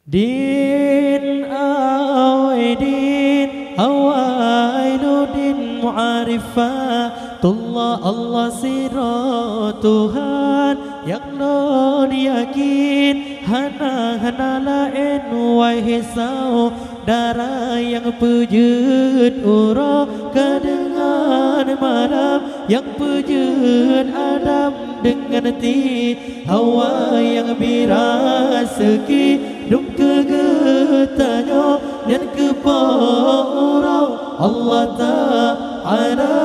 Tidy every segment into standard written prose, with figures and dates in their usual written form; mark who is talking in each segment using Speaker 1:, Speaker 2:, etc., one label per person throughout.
Speaker 1: Din Awaidin Awainuddin Mu'arifatullah Allah sirat Tuhan yang non yakin hana lain wahai saudara yang pujud ura kedengar malam yang pujud Adam dengan ti Hawa yang birasaki dum kegetanya dan kepada Allah Ta'ala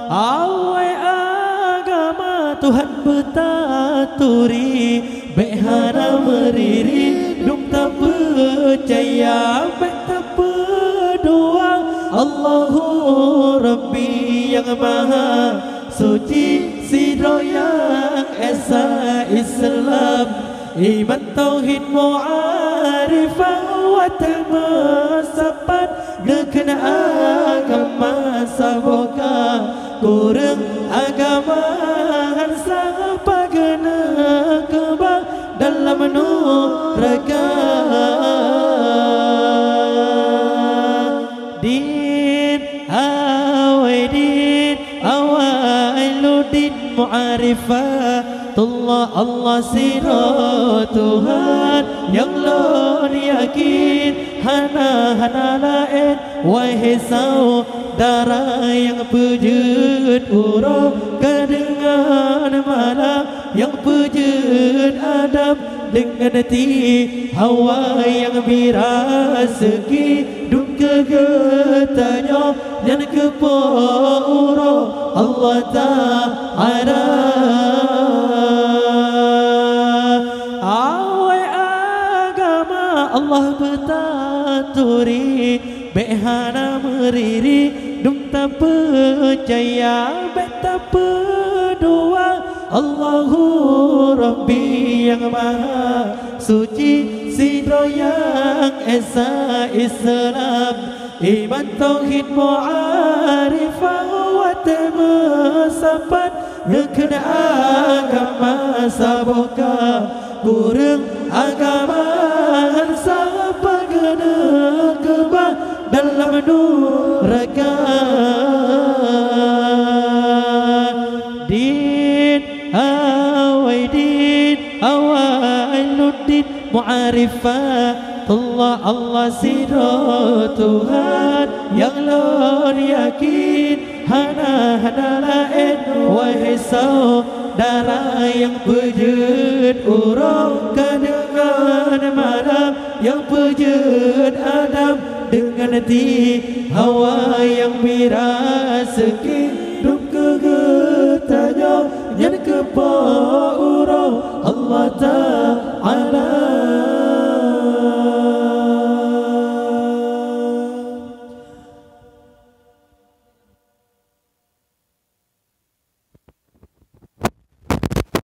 Speaker 1: awai agama Tuhan betaturi behana meriri dum tak percaya bek tak berdoa Allahu Rabbi yang maha suci sidro yang esa Islam iman tauhid mu'arifah wa termasapat ngekena agama saboka kurang agama hansa pagana kebak dalam neraka din awaidin awailuddin mu'arifatullah Allah sirat Tuhan yang lon yakin hana lain wahai saudara yang pujud ura kedengar malam yang pujud Adam dengan ti Hawa yang birasaki dum kegetanya dan kepada Allah Ta'ala awai agama Allah betaturi behana meriri dum tak percaya bek tak berdoa Allahu Rabbi yang maha suci sidro yang esa Islam iman tauhid mu'arifah wa termasapat ngekena agama saboka kurang agama hansa pagana kebak dalam neraka din awaidin awailuddin mu'arifatullah Allah sirat Tuhan yang lon yakin hana lain wahai saudara yang pujud ura kedengar malam yang pujud Adam dengan ti Hawa yang birasaki